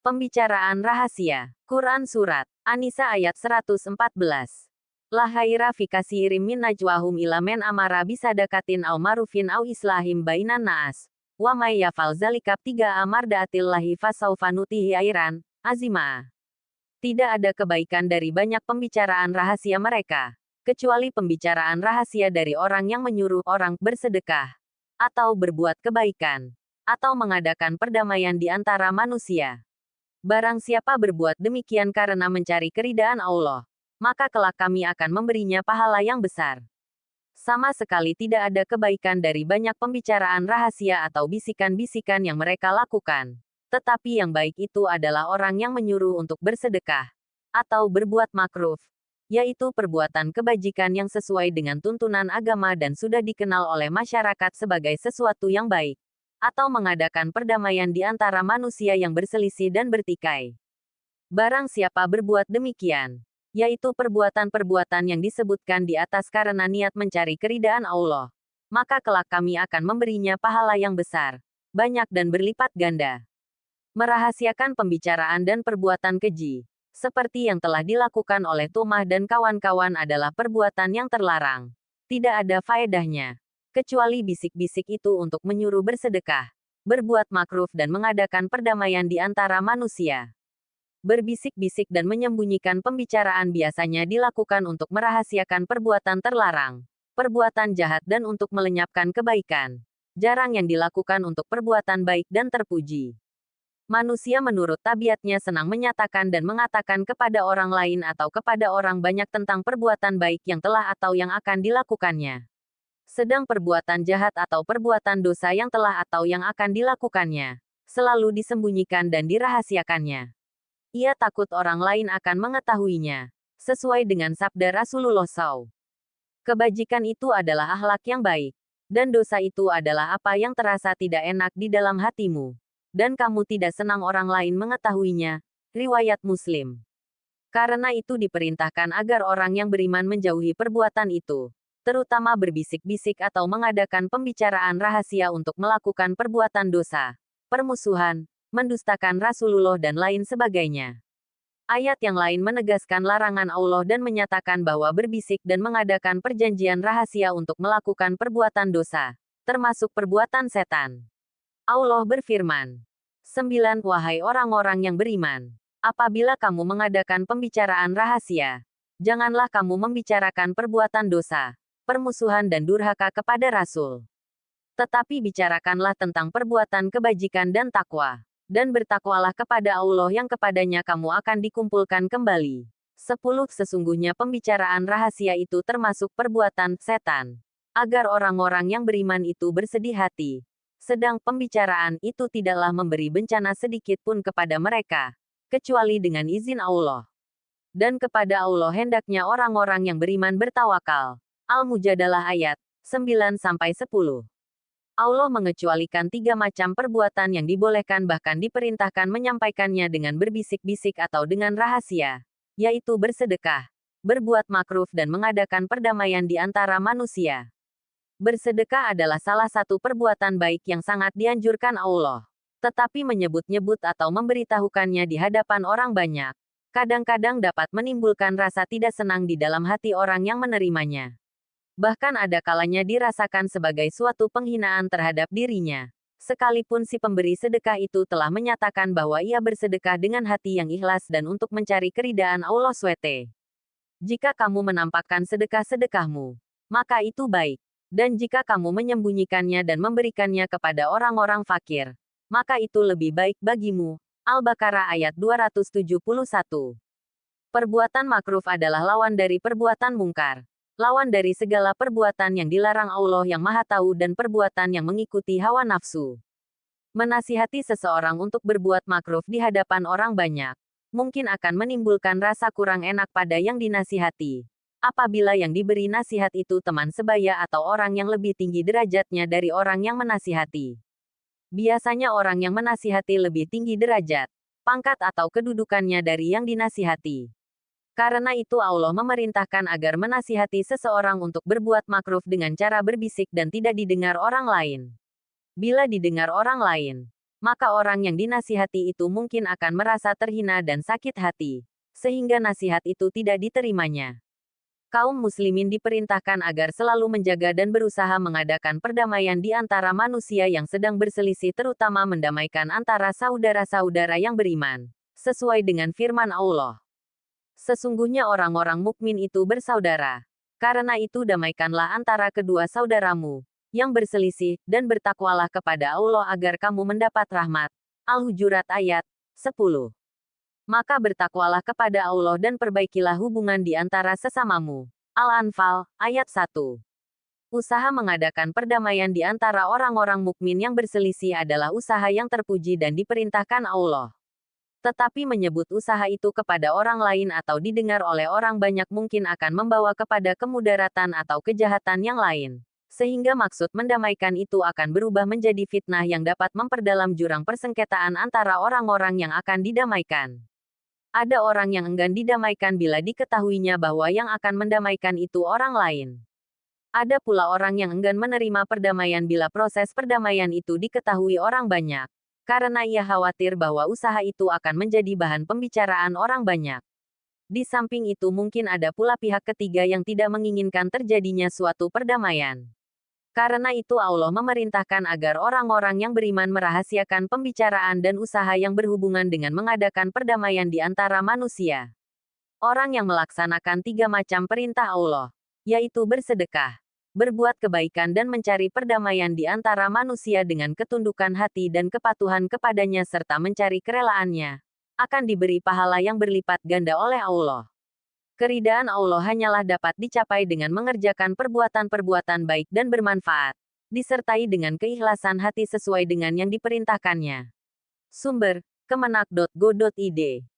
Pembicaraan rahasia. Quran Surat An-Nisa ayat 114. La khaira fi katsirin min najwahum ila man amara bisadaqatin aw marufin aw islahim bainan naas. Wa may yafal zalika 3 amardatillahi fasawfa nutihi airan azima. Tidak ada kebaikan dari banyak pembicaraan rahasia mereka, kecuali pembicaraan rahasia dari orang yang menyuruh orang bersedekah, atau berbuat kebaikan, atau mengadakan perdamaian di antara manusia. Barang siapa berbuat demikian karena mencari keridaan Allah, maka kelak kami akan memberinya pahala yang besar. Sama sekali tidak ada kebaikan dari banyak pembicaraan rahasia atau bisikan-bisikan yang mereka lakukan. Tetapi yang baik itu adalah orang yang menyuruh untuk bersedekah, atau berbuat makruf, yaitu perbuatan kebajikan yang sesuai dengan tuntunan agama dan sudah dikenal oleh masyarakat sebagai sesuatu yang baik, atau mengadakan perdamaian di antara manusia yang berselisih dan bertikai. Barang siapa berbuat demikian, yaitu perbuatan-perbuatan yang disebutkan di atas karena niat mencari keridaan Allah, maka kelak kami akan memberinya pahala yang besar, banyak dan berlipat ganda. Merahasiakan pembicaraan dan perbuatan keji, seperti yang telah dilakukan oleh Tumah dan kawan-kawan adalah perbuatan yang terlarang. Tidak ada faedahnya, kecuali bisik-bisik itu untuk menyuruh bersedekah, berbuat makruf dan mengadakan perdamaian di antara manusia. Berbisik-bisik dan menyembunyikan pembicaraan biasanya dilakukan untuk merahasiakan perbuatan terlarang, perbuatan jahat dan untuk melenyapkan kebaikan. Jarang yang dilakukan untuk perbuatan baik dan terpuji. Manusia menurut tabiatnya senang menyatakan dan mengatakan kepada orang lain atau kepada orang banyak tentang perbuatan baik yang telah atau yang akan dilakukannya. Sedang perbuatan jahat atau perbuatan dosa yang telah atau yang akan dilakukannya, selalu disembunyikan dan dirahasiakannya. Ia takut orang lain akan mengetahuinya, sesuai dengan sabda Rasulullah SAW. Kebajikan itu adalah akhlak yang baik, dan dosa itu adalah apa yang terasa tidak enak di dalam hatimu, dan kamu tidak senang orang lain mengetahuinya. Riwayat Muslim. Karena itu diperintahkan agar orang yang beriman menjauhi perbuatan itu, terutama berbisik-bisik atau mengadakan pembicaraan rahasia untuk melakukan perbuatan dosa, permusuhan, mendustakan Rasulullah dan lain sebagainya. Ayat yang lain menegaskan larangan Allah dan menyatakan bahwa berbisik dan mengadakan perjanjian rahasia untuk melakukan perbuatan dosa, termasuk perbuatan setan. Allah berfirman, 9. Wahai orang-orang yang beriman, apabila kamu mengadakan pembicaraan rahasia, janganlah kamu membicarakan perbuatan dosa, permusuhan dan durhaka kepada Rasul. Tetapi bicarakanlah tentang perbuatan kebajikan dan takwa. Dan bertakwalah kepada Allah yang kepadanya kamu akan dikumpulkan kembali. 10. Sesungguhnya pembicaraan rahasia itu termasuk perbuatan setan, agar orang-orang yang beriman itu bersedih hati. Sedang pembicaraan itu tidaklah memberi bencana sedikit pun kepada mereka, kecuali dengan izin Allah. Dan kepada Allah hendaknya orang-orang yang beriman bertawakal. Al-Mujadalah ayat 9-10. Allah mengecualikan 3 macam perbuatan yang dibolehkan bahkan diperintahkan menyampaikannya dengan berbisik-bisik atau dengan rahasia, yaitu bersedekah, berbuat makruf dan mengadakan perdamaian di antara manusia. Bersedekah adalah salah satu perbuatan baik yang sangat dianjurkan Allah. Tetapi menyebut-nyebut atau memberitahukannya di hadapan orang banyak, kadang-kadang dapat menimbulkan rasa tidak senang di dalam hati orang yang menerimanya. Bahkan ada kalanya dirasakan sebagai suatu penghinaan terhadap dirinya, sekalipun si pemberi sedekah itu telah menyatakan bahwa ia bersedekah dengan hati yang ikhlas dan untuk mencari keridaan Allah SWT. Jika kamu menampakkan sedekah-sedekahmu, maka itu baik. Dan jika kamu menyembunyikannya dan memberikannya kepada orang-orang fakir, maka itu lebih baik bagimu. Al-Baqarah ayat 271. Perbuatan makruf adalah lawan dari perbuatan mungkar. Lawan dari segala perbuatan yang dilarang Allah yang Maha Tahu dan perbuatan yang mengikuti hawa nafsu. Menasihati seseorang untuk berbuat makruf di hadapan orang banyak, mungkin akan menimbulkan rasa kurang enak pada yang dinasihati. Apabila yang diberi nasihat itu teman sebaya atau orang yang lebih tinggi derajatnya dari orang yang menasihati. Biasanya orang yang menasihati lebih tinggi derajat, pangkat atau kedudukannya dari yang dinasihati. Karena itu Allah memerintahkan agar menasihati seseorang untuk berbuat makruf dengan cara berbisik dan tidak didengar orang lain. Bila didengar orang lain, maka orang yang dinasihati itu mungkin akan merasa terhina dan sakit hati, sehingga nasihat itu tidak diterimanya. Kaum muslimin diperintahkan agar selalu menjaga dan berusaha mengadakan perdamaian di antara manusia yang sedang berselisih, terutama mendamaikan antara saudara-saudara yang beriman, sesuai dengan firman Allah. Sesungguhnya orang-orang mukmin itu bersaudara. Karena itu damaikanlah antara kedua saudaramu yang berselisih, dan bertakwalah kepada Allah agar kamu mendapat rahmat. Al-Hujurat ayat 10. Maka bertakwalah kepada Allah dan perbaikilah hubungan di antara sesamamu. Al-Anfal, ayat 1. Usaha mengadakan perdamaian di antara orang-orang mukmin yang berselisih adalah usaha yang terpuji dan diperintahkan Allah. Tetapi menyebut usaha itu kepada orang lain atau didengar oleh orang banyak mungkin akan membawa kepada kemudaratan atau kejahatan yang lain. Sehingga maksud mendamaikan itu akan berubah menjadi fitnah yang dapat memperdalam jurang persengketaan antara orang-orang yang akan didamaikan. Ada orang yang enggan didamaikan bila diketahuinya bahwa yang akan mendamaikan itu orang lain. Ada pula orang yang enggan menerima perdamaian bila proses perdamaian itu diketahui orang banyak, karena ia khawatir bahwa usaha itu akan menjadi bahan pembicaraan orang banyak. Di samping itu mungkin ada pula pihak ketiga yang tidak menginginkan terjadinya suatu perdamaian. Karena itu Allah memerintahkan agar orang-orang yang beriman merahasiakan pembicaraan dan usaha yang berhubungan dengan mengadakan perdamaian di antara manusia. Orang yang melaksanakan 3 macam perintah Allah, yaitu bersedekah, berbuat kebaikan dan mencari perdamaian di antara manusia dengan ketundukan hati dan kepatuhan kepadanya serta mencari kerelaannya, akan diberi pahala yang berlipat ganda oleh Allah. Keridaan Allah hanyalah dapat dicapai dengan mengerjakan perbuatan-perbuatan baik dan bermanfaat, disertai dengan keikhlasan hati sesuai dengan yang diperintahkannya. Sumber: kemenak.go.id